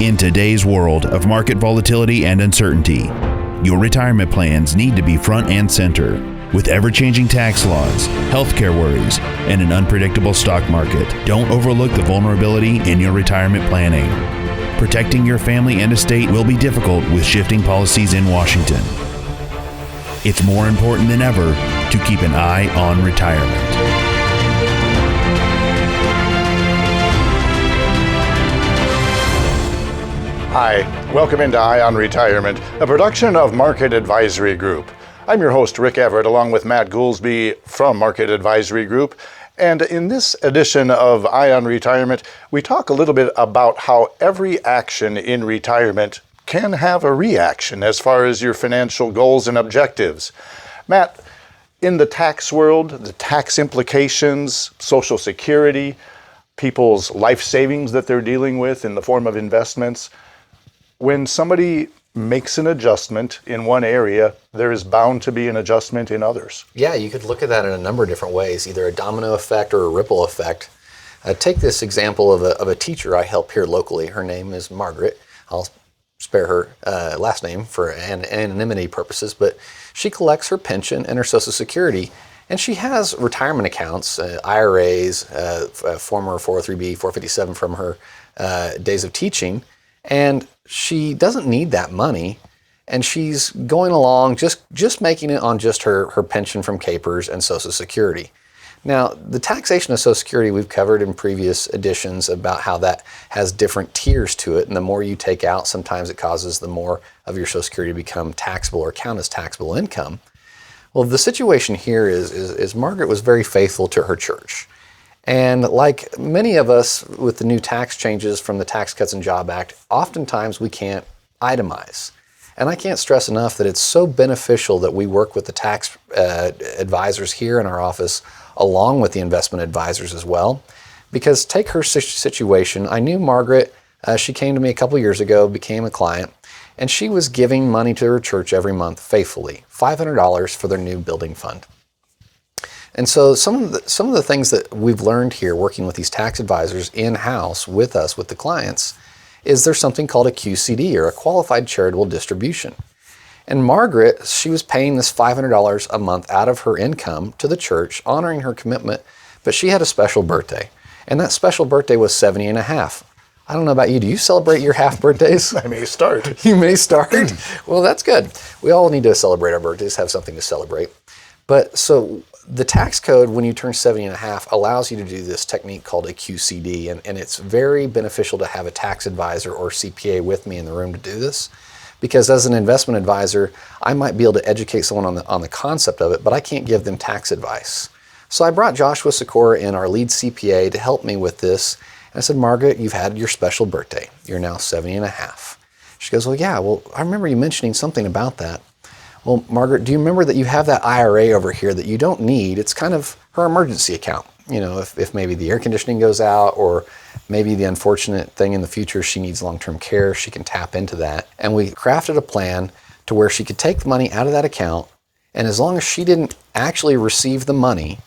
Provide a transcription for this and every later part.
In today's world of market volatility and uncertainty, your retirement plans need to be front and center. With ever-changing tax laws, healthcare worries, and an unpredictable stock market, don't overlook the vulnerability in your retirement planning. Protecting your family and estate will be difficult with shifting policies in Washington. It's more important than ever to keep an eye on retirement. Hi, welcome into Eye on Retirement, a production of Market Advisory Group. I'm your host, Rick Everett, along with Matt Goolsby from Market Advisory Group. And in this edition of Eye on Retirement, we talk a little bit about how every action in retirement can have a reaction as far as your financial goals and objectives. Matt, in the tax world, the tax implications, Social Security, people's life savings that they're dealing with in the form of investments, when somebody makes an adjustment in one area, there is bound to be an adjustment in others. Yeah, you could look at that in a number of different ways, either a domino effect or a ripple effect. Take this example of a teacher I help here locally. Her name is Margaret. I'll spare her last name for anonymity purposes, but she collects her pension and her Social Security, and she has retirement accounts, IRAs, former 403b, 457 from her days of teaching, and she doesn't need that money, and she's going along just making it on just her pension from capers and Social Security. Now, the taxation of Social Security we've covered in previous editions about how that has different tiers to it, and the more you take out, sometimes it causes the more of your Social Security to become taxable or count as taxable income. Well, the situation here is Margaret was very faithful to her church. And like many of us with the new tax changes from the Tax Cuts and Jobs Act, oftentimes we can't itemize. And I can't stress enough that it's so beneficial that we work with the tax advisors here in our office, along with the investment advisors as well. Because take her situation, I knew Margaret, she came to me a couple years ago, became a client, and she was giving money to her church every month faithfully, $500 for their new building fund. And so some of the things that we've learned here working with these tax advisors in-house with us, with the clients, is there's something called a QCD, or a Qualified Charitable Distribution. And Margaret, she was paying this $500 a month out of her income to the church, honoring her commitment, but she had a special birthday. And that special birthday was 70 and a half. I don't know about you, do you celebrate your half birthdays? I may start. You may start? Well, that's good. We all need to celebrate our birthdays, have something to celebrate. But so the tax code, when you turn 70 and a half, allows you to do this technique called a QCD, and it's very beneficial to have a tax advisor or CPA with me in the room to do this, because as an investment advisor, I might be able to educate someone on the concept of it, but I can't give them tax advice. So I brought Joshua Sikora in, our lead CPA, to help me with this. And I said, Margaret, you've had your special birthday. You're now 70 and a half. She goes, well, yeah, well, I remember you mentioning something about that. Well, Margaret, do you remember that you have that IRA over here that you don't need? It's kind of her emergency account. You know, if maybe the air conditioning goes out, or maybe the unfortunate thing in the future, she needs long-term care, she can tap into that. And we crafted a plan to where she could take the money out of that account, and as long as she didn't actually receive the money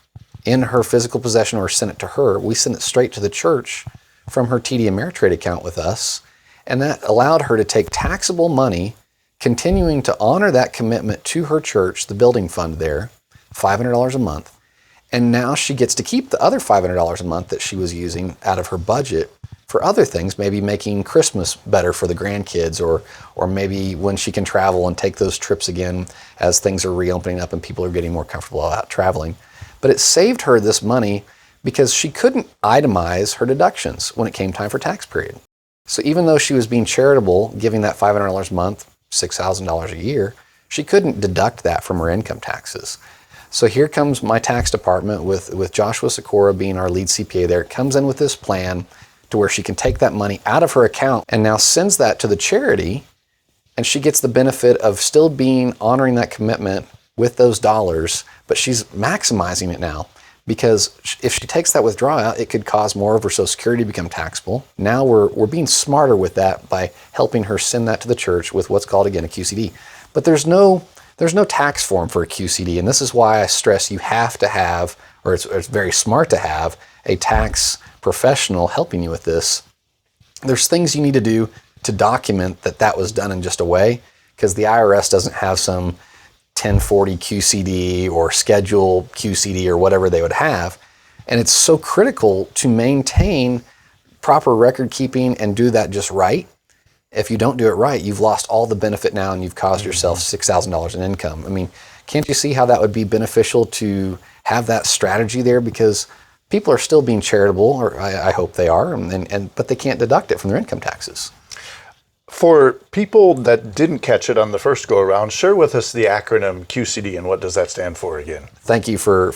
in her physical possession or send it to her, we sent it straight to the church from her TD Ameritrade account with us. And that allowed her to take taxable money, continuing to honor that commitment to her church, the building fund there, $500 a month. And now she gets to keep the other $500 a month that she was using out of her budget for other things, maybe making Christmas better for the grandkids, or maybe when she can travel and take those trips again as things are reopening up and people are getting more comfortable out traveling. But it saved her this money because she couldn't itemize her deductions when it came time for tax period. So even though she was being charitable, giving that $500 a month, $6,000 a year, she couldn't deduct that from her income taxes. So here comes my tax department with Joshua Sikora being our lead CPA there, comes in with this plan to where she can take that money out of her account and now sends that to the charity, and she gets the benefit of still honoring that commitment with those dollars, but she's maximizing it now. Because if she takes that withdrawal out, it could cause more of her Social Security to become taxable. Now we're being smarter with that by helping her send that to the church with what's called, again, a QCD. But there's no tax form for a QCD, and this is why I stress you have to have, or it's very smart to have, a tax professional helping you with this. There's things you need to do to document that that was done in just a way, because the IRS doesn't have some 1040 QCD or schedule QCD or whatever they would have. And it's so critical to maintain proper record keeping and do that just right. If you don't do it right, you've lost all the benefit now and you've caused yourself $6,000 in income. I mean, can't you see how that would be beneficial to have that strategy there? Because people are still being charitable, or I hope they are, but they can't deduct it from their income taxes. For people that didn't catch it on the first go around, share with us the acronym QCD and what does that stand for again? Thank you for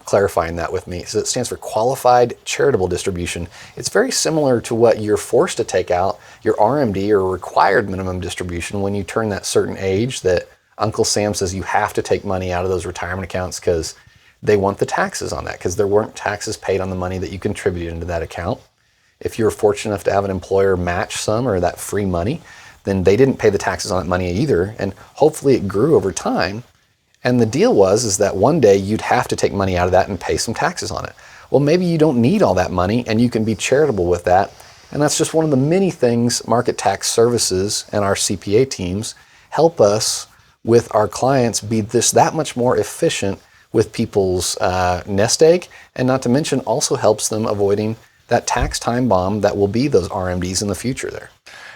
clarifying that with me. So it stands for Qualified Charitable Distribution. It's very similar to what you're forced to take out, your RMD or required minimum distribution, when you turn that certain age that Uncle Sam says you have to take money out of those retirement accounts because they want the taxes on that, because there weren't taxes paid on the money that you contributed into that account. If you're fortunate enough to have an employer match some or that free money, then they didn't pay the taxes on that money either, and hopefully it grew over time. And the deal is that one day you'd have to take money out of that and pay some taxes on it. Well, maybe you don't need all that money and you can be charitable with that. And that's just one of the many things Market Tax Services and our CPA teams help us with our clients be that much more efficient with people's nest egg, and not to mention also helps them avoiding that tax time bomb that will be those RMDs in the future there.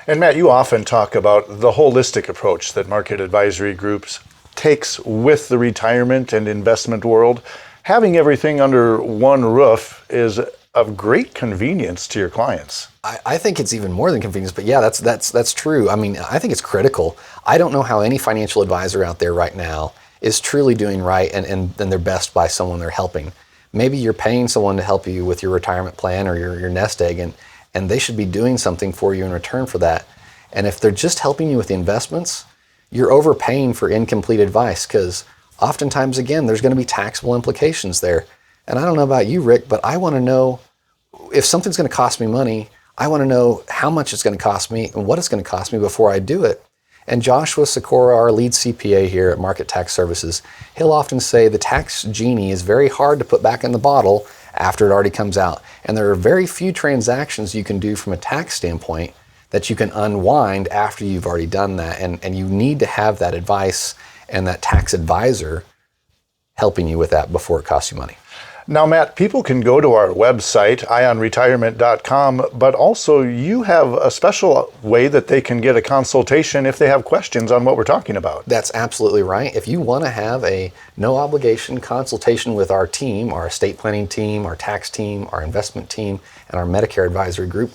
And Matt, you often talk about the holistic approach that Market Advisory Groups takes with the retirement and investment world. Having everything under one roof is of great convenience to your clients. I think it's even more than convenience, but yeah, that's true. I mean, I think it's critical. I don't know how any financial advisor out there right now is truly doing right and their best by someone they're helping. Maybe you're paying someone to help you with your retirement plan or your nest egg, and they should be doing something for you in return for that. And if they're just helping you with the investments, you're overpaying for incomplete advice, because oftentimes, again, there's going to be taxable implications there. And I don't know about you, Rick, but I want to know if something's going to cost me money, I want to know how much it's going to cost me and what it's going to cost me before I do it. And Joshua Sikora, our lead CPA here at Market Tax Services, he'll often say the tax genie is very hard to put back in the bottle after it already comes out. And there are very few transactions you can do from a tax standpoint that you can unwind after you've already done that. And you need to have that advice and that tax advisor helping you with that before it costs you money. Now, Matt, people can go to our website, ionretirement.com, but also you have a special way that they can get a consultation if they have questions on what we're talking about. That's absolutely right. If you want to have a no obligation consultation with our team, our estate planning team, our tax team, our investment team, and our Medicare advisory group,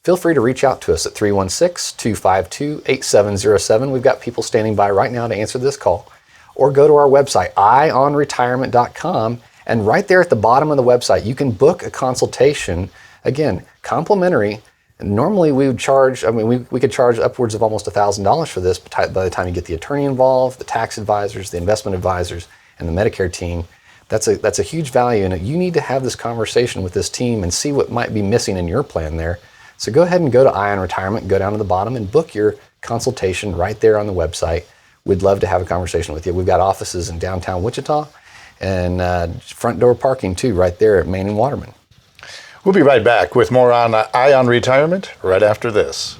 feel free to reach out to us at 316-252-8707. We've got people standing by right now to answer this call. Or go to our website, ionretirement.com. And right there at the bottom of the website, you can book a consultation, again, complimentary. And normally we would charge, we could charge upwards of almost $1,000 for this by the time you get the attorney involved, the tax advisors, the investment advisors, and the Medicare team. That's a huge value, and you need to have this conversation with this team and see what might be missing in your plan there. So go ahead and go to Ion Retirement, go down to the bottom and book your consultation right there on the website. We'd love to have a conversation with you. We've got offices in downtown Wichita, and front door parking too, right there at Main and Waterman. We'll be right back with more on Ion Retirement right after this.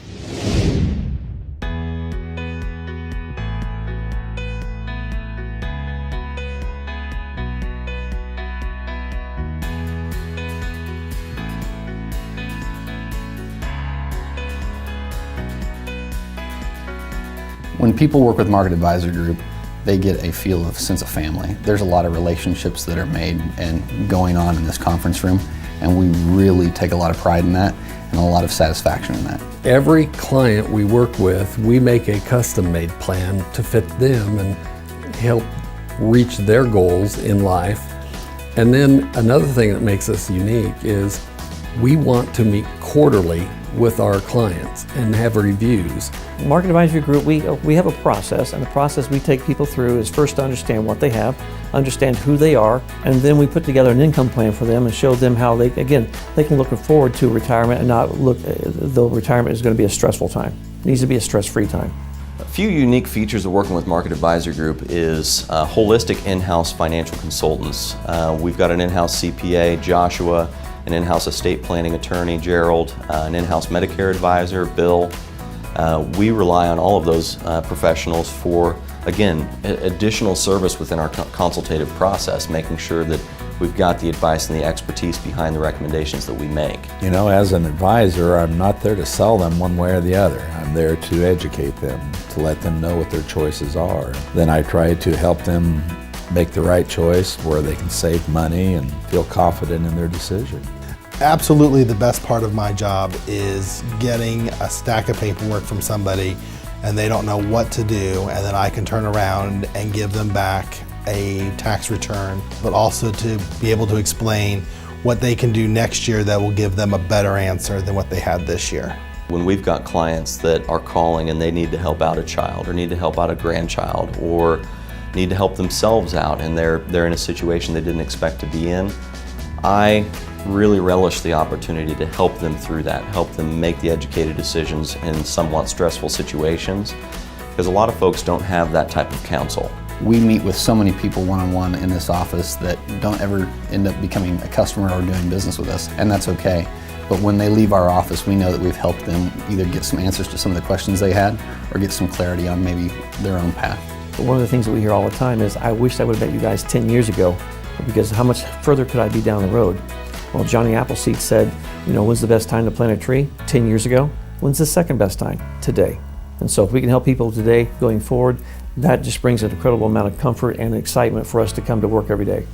When people work with Market Advisor Group, they get a feel of sense of family. There's a lot of relationships that are made and going on in this conference room, and we really take a lot of pride in that and a lot of satisfaction in that. Every client we work with, we make a custom-made plan to fit them and help reach their goals in life. And then another thing that makes us unique is we want to meet quarterly with our clients and have reviews. Market Advisory Group, we have a process, and the process we take people through is first to understand what they have, understand who they are, and then we put together an income plan for them and show them how they can look forward to retirement and not look, though retirement is going to be a stressful time. It needs to be a stress-free time. A few unique features of working with Market Advisor Group is holistic in-house financial consultants. We've got an in-house CPA, Joshua, an in-house estate planning attorney, Gerald, an in-house Medicare advisor, Bill. We rely on all of those professionals for, again, additional service within our consultative process, making sure that we've got the advice and the expertise behind the recommendations that we make. You know, as an advisor, I'm not there to sell them one way or the other. I'm there to educate them, to let them know what their choices are. Then I try to help them make the right choice where they can save money and feel confident in their decision. Absolutely the best part of my job is getting a stack of paperwork from somebody and they don't know what to do, and then I can turn around and give them back a tax return, but also to be able to explain what they can do next year that will give them a better answer than what they had this year. When we've got clients that are calling and they need to help out a child or need to help out a grandchild or need to help themselves out and they're in a situation they didn't expect to be in, I really relish the opportunity to help them through that, help them make the educated decisions in somewhat stressful situations, because a lot of folks don't have that type of counsel. We meet with so many people one-on-one in this office that don't ever end up becoming a customer or doing business with us, and that's okay. But when they leave our office, we know that we've helped them either get some answers to some of the questions they had or get some clarity on maybe their own path. But one of the things that we hear all the time is, I wish I would have met you guys 10 years ago, because how much further could I be down the road? Well, Johnny Appleseed said, when's the best time to plant a tree? 10 years ago. When's the second best time? Today. And so if we can help people today going forward, that just brings an incredible amount of comfort and excitement for us to come to work every day.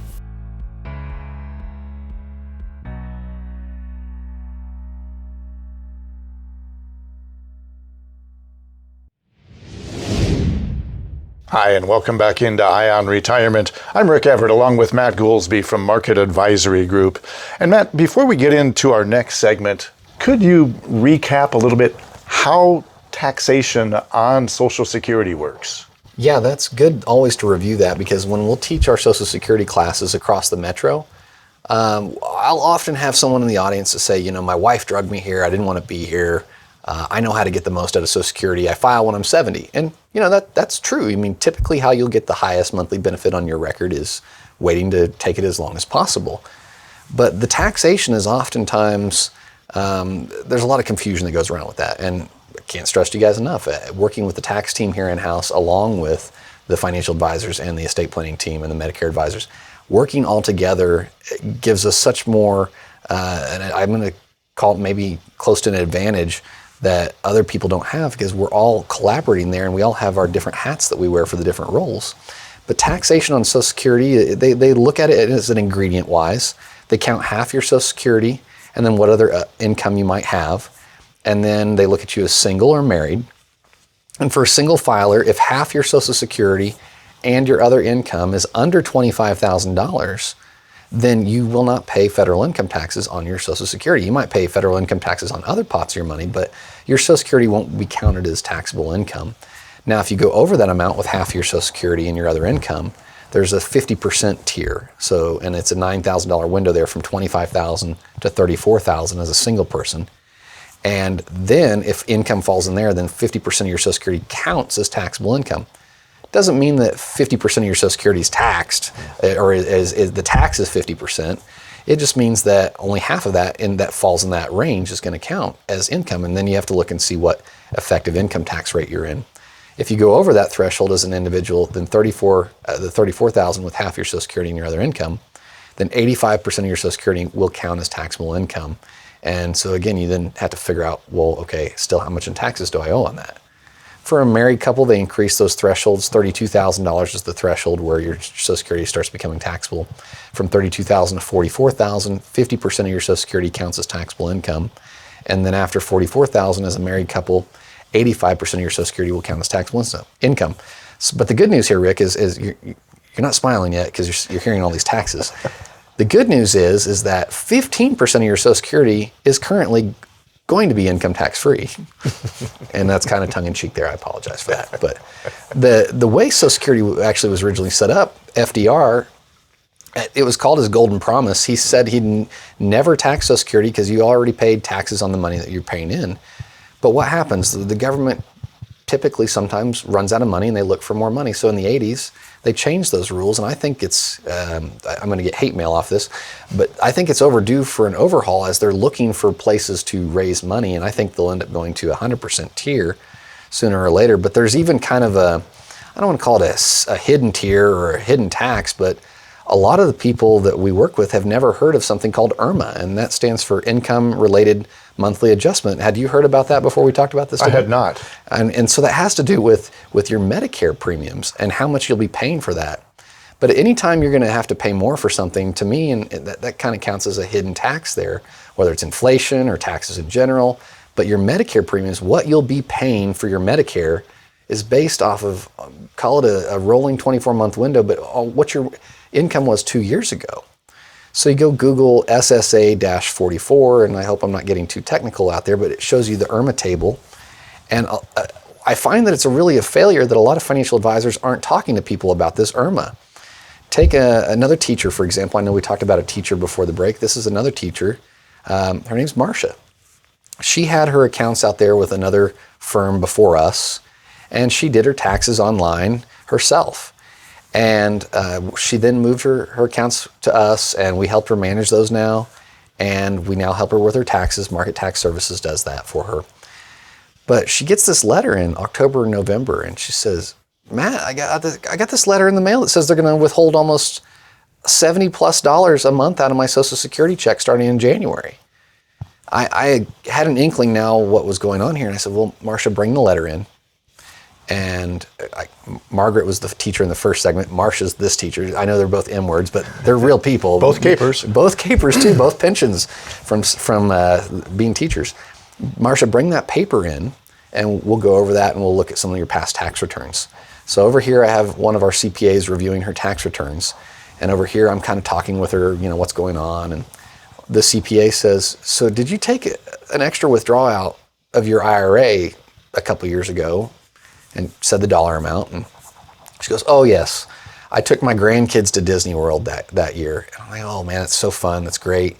Hi, and welcome back into Ion Retirement. I'm Rick Everett, along with Matt Goolsby from Market Advisory Group. And Matt, before we get into our next segment, could you recap a little bit how taxation on Social Security works? Yeah, that's good always to review that, because when we'll teach our Social Security classes across the metro, I'll often have someone in the audience to say, my wife drugged me here, I didn't want to be here, I know how to get the most out of Social Security, I file when I'm 70. And that's true. I mean, typically how you'll get the highest monthly benefit on your record is waiting to take it as long as possible. But the taxation is oftentimes, there's a lot of confusion that goes around with that. And I can't stress to you guys enough, working with the tax team here in-house, along with the financial advisors and the estate planning team and the Medicare advisors, working all together gives us such more, and I'm going to call it maybe close to an advantage that other people don't have, because we're all collaborating there and we all have our different hats that we wear for the different roles. But taxation on Social Security, they look at it as an ingredient wise. They count half your Social Security and then what other income you might have. And then they look at you as single or married. And for a single filer, if half your Social Security and your other income is under $25,000, then you will not pay federal income taxes on your Social Security. You might pay federal income taxes on other pots of your money, but your Social Security won't be counted as taxable income. Now, if you go over that amount with half your Social Security and your other income, there's a 50% tier. So, and it's a $9,000 window there from $25,000 to $34,000 as a single person. And then if income falls in there, then 50% of your Social Security counts as taxable income. Doesn't mean that 50% of your Social Security is taxed, or is the tax is 50%. It just means that only half of that that falls in that range is going to count as income, and then you have to look and see what effective income tax rate you're in. If you go over that threshold as an individual, then the $34,000 with half your Social Security and your other income, then 85% of your Social Security will count as taxable income. And so again, you then have to figure out, well, okay, still how much in taxes do I owe on that? For a married couple, they increase those thresholds. $32,000 is the threshold where your Social Security starts becoming taxable. From $32,000 to $44,000, 50% of your Social Security counts as taxable income. And then after $44,000 as a married couple, 85% of your Social Security will count as taxable income. But the good news here, Rick, is you're not smiling yet because you're hearing all these taxes. The good news is that 15% of your Social Security is currently going to be income tax free. And that's kind of tongue in cheek there. I apologize for that. But the way Social Security actually was originally set up, FDR, it was called his golden promise. He said he'd never tax Social Security because you already paid taxes on the money that you're paying in. But what happens? The government typically sometimes runs out of money and they look for more money. So in the 80s, they changed those rules, and I think it's, I'm going to get hate mail off this, but I think it's overdue for an overhaul as they're looking for places to raise money, and I think they'll end up going to 100% tier sooner or later. But there's even kind of a, I don't want to call it a hidden tier or a hidden tax, but a lot of the people that we work with have never heard of something called IRMA, and that stands for Income Related Monthly Adjustment. Had you heard about that before we talked about this today? I had not. And so that has to do with your Medicare premiums and how much you'll be paying for that. But anytime you're going to have to pay more for something, to me, and that kind of counts as a hidden tax there, whether it's inflation or taxes in general. But your Medicare premiums, what you'll be paying for your Medicare is based off of, call it a rolling 24-month window, but what your income was 2 years ago. So you go Google SSA-44, and I hope I'm not getting too technical out there, but it shows you the IRMA table. And I find that it's really a failure that a lot of financial advisors aren't talking to people about this IRMA. Take another teacher, for example. I know we talked about a teacher before the break. This is another teacher. Her name's Marcia. She had her accounts out there with another firm before us, and she did her taxes online herself. And she then moved her accounts to us, and we helped her manage those now. And we now help her with her taxes. Market Tax Services does that for her. But she gets this letter in October and November, and she says, Matt, I got this letter in the mail that says they're going to withhold almost $70+ a month out of my Social Security check starting in January. I had an inkling now what was going on here, and I said, well, Marcia, bring the letter in. And Margaret was the teacher in the first segment. Marcia's this teacher. I know they're both M words, but they're real people. Both capers. Both capers too. Both pensions from being teachers. Marcia, bring that paper in, and we'll go over that, and we'll look at some of your past tax returns. So over here, I have one of our CPAs reviewing her tax returns, and over here, I'm kind of talking with her, what's going on. And the CPA says, "So did you take an extra withdrawal out of your IRA a couple years ago?" And said the dollar amount, and she goes, "Oh yes, I took my grandkids to Disney World that year." And I'm like, "Oh man, it's so fun, that's great."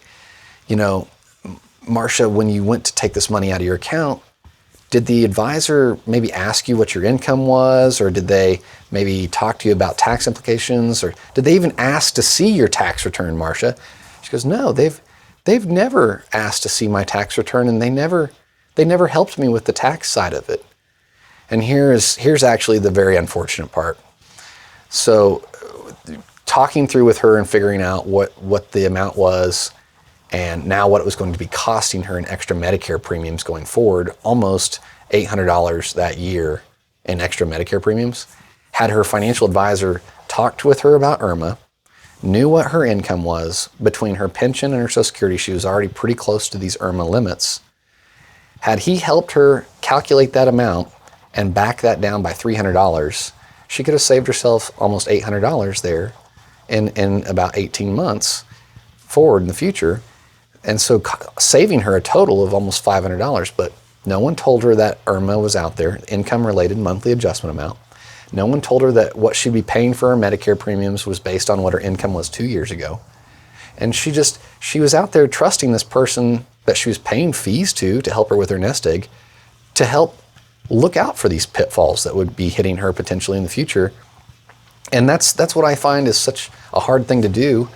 Marcia, when you went to take this money out of your account, did the advisor maybe ask you what your income was, or did they maybe talk to you about tax implications, or did they even ask to see your tax return, Marcia? She goes, "No, they've never asked to see my tax return, and they never helped me with the tax side of it." And here's actually the very unfortunate part. So talking through with her and figuring out what the amount was, and now what it was going to be costing her in extra Medicare premiums going forward, almost $800 that year in extra Medicare premiums, had her financial advisor talked with her about IRMA, knew what her income was between her pension and her Social Security. She was already pretty close to these IRMA limits. Had he helped her calculate that amount and back that down by $300, she could have saved herself almost $800 there in about 18 months forward in the future. And so saving her a total of almost $500, but no one told her that IRMA was out there, Income Related Monthly Adjustment Amount. No one told her that what she'd be paying for her Medicare premiums was based on what her income was 2 years ago. And she was out there trusting this person that she was paying fees to help her with her nest egg, to help look out for these pitfalls that would be hitting her potentially in the future. And that's what I find is such a hard thing to do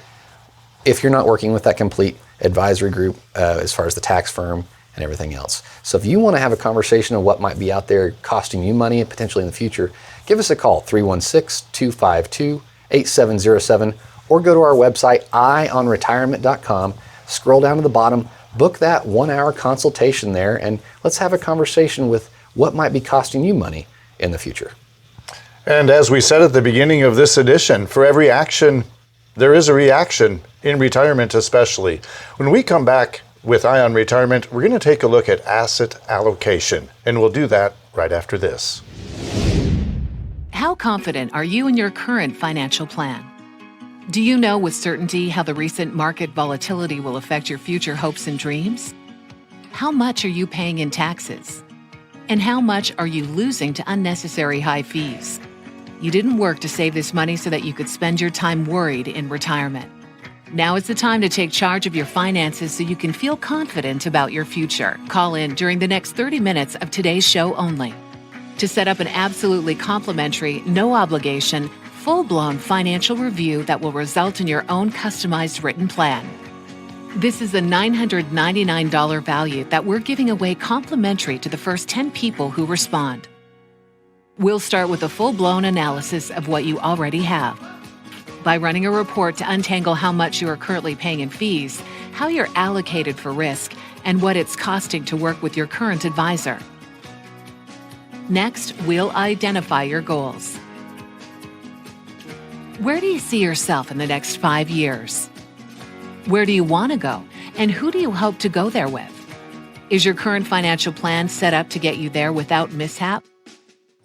if you're not working with that complete advisory group as far as the tax firm and everything else. So if you want to have a conversation of what might be out there costing you money and potentially in the future, give us a call, 316-252-8707, or go to our website, eyeonretirement.com, scroll down to the bottom, book that 1-hour consultation there, and let's have a conversation with what might be costing you money in the future. And as we said at the beginning of this edition, for every action, there is a reaction, in retirement especially. When we come back with Eye on Retirement, we're going to take a look at asset allocation, and we'll do that right after this. How confident are you in your current financial plan? Do you know with certainty how the recent market volatility will affect your future hopes and dreams? How much are you paying in taxes? And how much are you losing to unnecessary high fees? You didn't work to save this money so that you could spend your time worried in retirement. Now is the time to take charge of your finances so you can feel confident about your future. Call in during the next 30 minutes of today's show only. to set up an absolutely complimentary, no obligation, full-blown financial review that will result in your own customized written plan. This is a $999 value that we're giving away complimentary to the first 10 people who respond. We'll start with a full-blown analysis of what you already have. By running a report to untangle how much you are currently paying in fees, how you're allocated for risk, and what it's costing to work with your current advisor. Next, we'll identify your goals. Where do you see yourself in the next 5 years? Where do you want to go, and who do you hope to go there with? Is your current financial plan set up to get you there without mishap?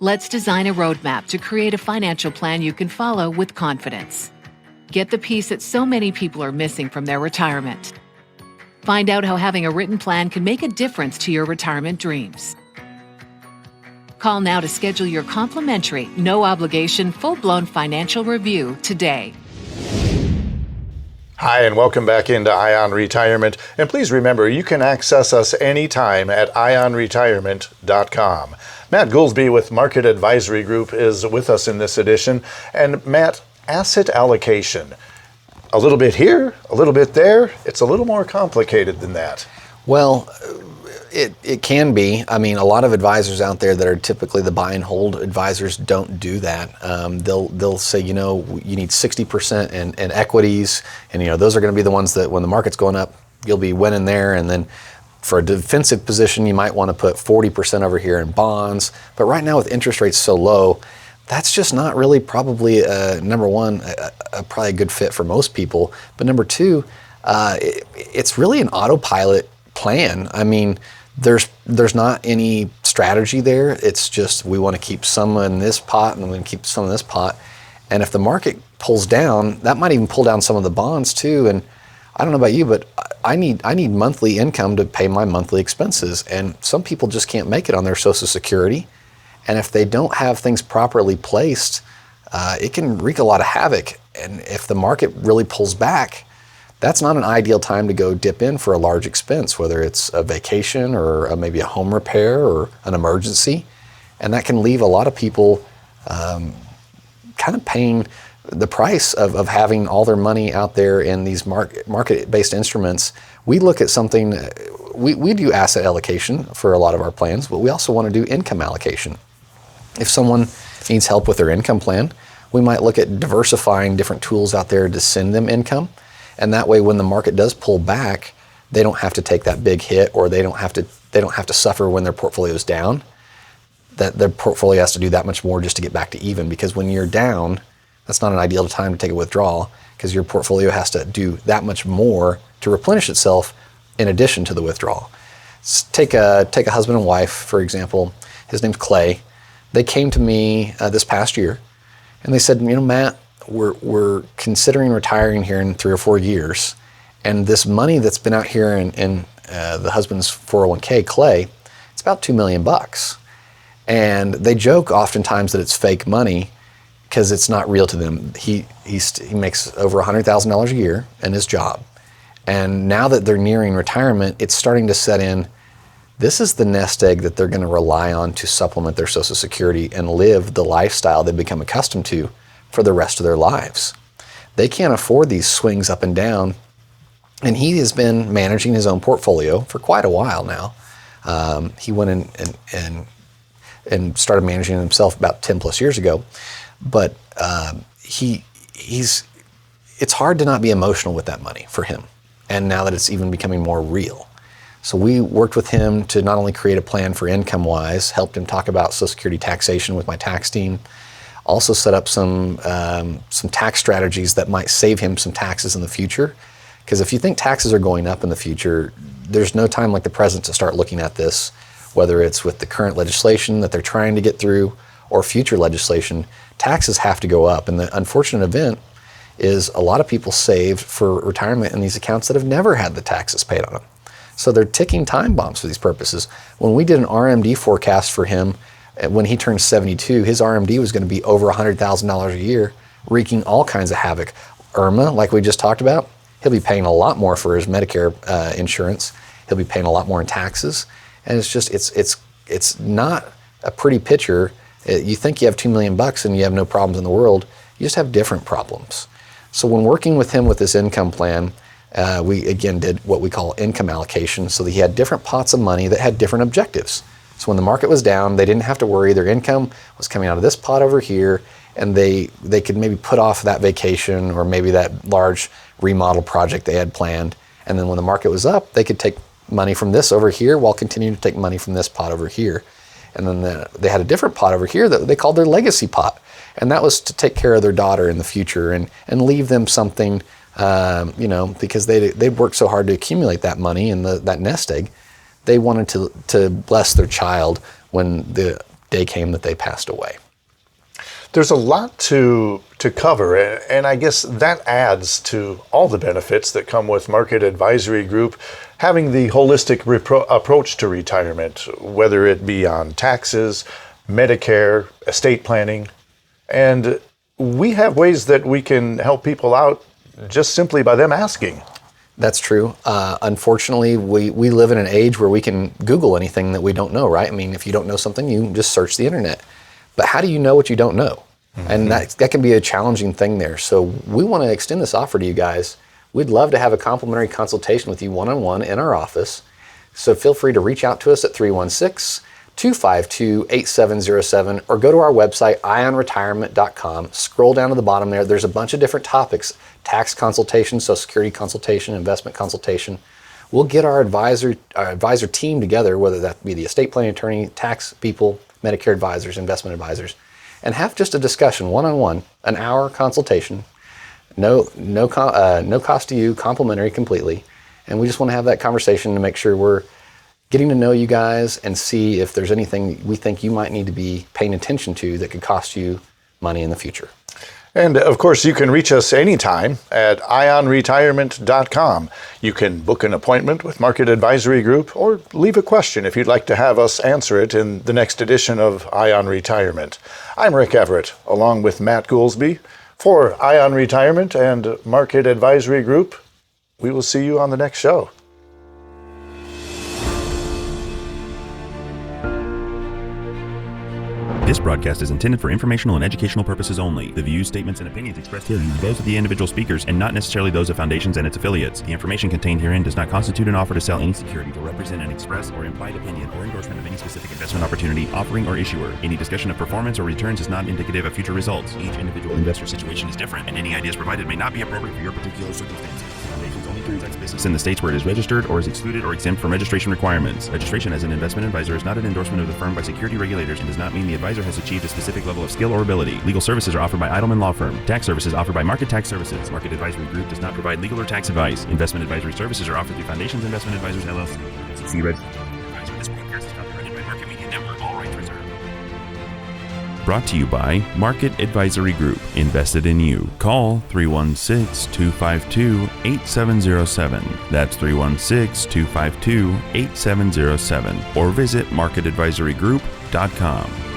Let's design a roadmap to create a financial plan you can follow with confidence. Get the piece that so many people are missing from their retirement. Find out how having a written plan can make a difference to your retirement dreams. Call now to schedule your complimentary, no-obligation, full-blown financial review today. Hi, and welcome back into Ion Retirement. And please remember, you can access us anytime at ionretirement.com. Matt Goolsby with Market Advisory Group is with us in this edition. And Matt, asset allocation. A little bit here, a little bit there. It's a little more complicated than that. Well, it can be. I mean, a lot of advisors out there that are typically the buy and hold advisors don't do that. They'll say, you need 60% in equities, and those are going to be the ones that when the market's going up, you'll be winning there. And then for a defensive position, you might want to put 40% over here in bonds. But right now with interest rates so low, that's just not really probably number one, probably a good fit for most people. But number two, it's really an autopilot plan. I mean, there's not any strategy there. It's just we want to keep some in this pot and we want to keep some in this pot. And if the market pulls down, that might even pull down some of the bonds too. And I don't know about you, but I need monthly income to pay my monthly expenses. And some people just can't make it on their Social Security. And if they don't have things properly placed, it can wreak a lot of havoc. And if the market really pulls back, that's not an ideal time to go dip in for a large expense, whether it's a vacation or maybe a home repair or an emergency. And that can leave a lot of people kind of paying the price of having all their money out there in these market-based instruments. We look at something, we do asset allocation for a lot of our plans, but we also want to do income allocation. If someone needs help with their income plan, we might look at diversifying different tools out there to send them income. And that way, when the market does pull back, they don't have to take that big hit, or they don't have to suffer when their portfolio is down. That their portfolio has to do that much more just to get back to even. Because when you're down, that's not an ideal time to take a withdrawal, because your portfolio has to do that much more to replenish itself in addition to the withdrawal. Take a husband and wife, for example. His name's Clay. They came to me this past year, and they said, Matt, we're considering retiring here in 3 or 4 years, and this money that's been out here in the husband's 401k, Clay, it's about $2 million. And they joke oftentimes that it's fake money because it's not real to them. He makes over $100,000 a year in his job, and now that they're nearing retirement, it's starting to set in. This is the nest egg that they're going to rely on to supplement their Social Security and live the lifestyle they've become accustomed to for the rest of their lives. They can't afford these swings up and down, and he has been managing his own portfolio for quite a while now. He went in and started managing it himself about 10 plus years ago, but it's hard to not be emotional with that money for him, and now that it's even becoming more real. So we worked with him to not only create a plan for income-wise, helped him talk about Social Security taxation with my tax team, also set up some tax strategies that might save him some taxes in the future. Because if you think taxes are going up in the future, there's no time like the present to start looking at this, whether it's with the current legislation that they're trying to get through or future legislation. Taxes have to go up. And the unfortunate event is a lot of people saved for retirement in these accounts that have never had the taxes paid on them. So they're ticking time bombs for these purposes. When we did an RMD forecast for him, when he turned 72, his RMD was going to be over $100,000 a year, wreaking all kinds of havoc. IRMA, like we just talked about, he'll be paying a lot more for his Medicare insurance. He'll be paying a lot more in taxes. And it's just, it's not a pretty picture. You think you have $2 million and you have no problems in the world. You just have different problems. So when working with him with this income plan, we again did what we call income allocation, so that he had different pots of money that had different objectives. So when the market was down, they didn't have to worry. Their income was coming out of this pot over here, and they could maybe put off that vacation or maybe that large remodel project they had planned. And then when the market was up, they could take money from this over here while continuing to take money from this pot over here. And then they had a different pot over here that they called their legacy pot. And that was to take care of their daughter in the future and leave them something, because they'd worked so hard to accumulate that money and that nest egg. They wanted to bless their child when the day came that they passed away. There's a lot to cover, and I guess that adds to all the benefits that come with Market Advisory Group having the holistic approach to retirement, whether it be on taxes, Medicare, estate planning, and we have ways that we can help people out just simply by them asking. That's true. Unfortunately, we live in an age where we can Google anything that we don't know, right? I mean, if you don't know something, you just search the internet. But how do you know what you don't know? Mm-hmm. And that can be a challenging thing there. So we want to extend this offer to you guys. We'd love to have a complimentary consultation with you one-on-one in our office. So feel free to reach out to us at 316-252-8707 or go to our website, ionretirement.com. Scroll down to the bottom there. There's a bunch of different topics: tax consultation, Social Security consultation, investment consultation. We'll get our advisor team together, whether that be the estate planning attorney, tax people, Medicare advisors, investment advisors, and have just a discussion one-on-one, an hour consultation, no cost to you, complimentary completely. And we just want to have that conversation to make sure we're getting to know you guys and see if there's anything we think you might need to be paying attention to that could cost you money in the future. And of course, you can reach us anytime at ionretirement.com. You can book an appointment with Market Advisory Group or leave a question if you'd like to have us answer it in the next edition of Ion Retirement. I'm Rick Everett, along with Matt Goolsby. For Ion Retirement and Market Advisory Group, we will see you on the next show. This broadcast is intended for informational and educational purposes only. The views, statements, and opinions expressed here are those of the individual speakers and not necessarily those of foundations and its affiliates. The information contained herein does not constitute an offer to sell any security, to represent an express or implied opinion or endorsement of any specific investment opportunity, offering, or issuer. Any discussion of performance or returns is not indicative of future results. Each individual investor situation is different, and any ideas provided may not be appropriate for your particular circumstances. Foundations only transacts business in the states where it is registered or is excluded or exempt from registration requirements. Registration as an investment advisor is not an endorsement of the firm by security regulators and does not mean the advisor has achieved a specific level of skill or ability. Legal services are offered by Eidelman Law Firm. Tax services offered by Market Tax Services. Market Advisory Group does not provide legal or tax advice. Investment advisory services are offered through Foundations Investment Advisors, LLC. SEC registered advisor. This broadcast is copyrighted by Market Media Network. All rights reserved. Brought to you by Market Advisory Group. Invested in you. Call 316-252-8707. That's 316-252-8707. Or visit marketadvisorygroup.com.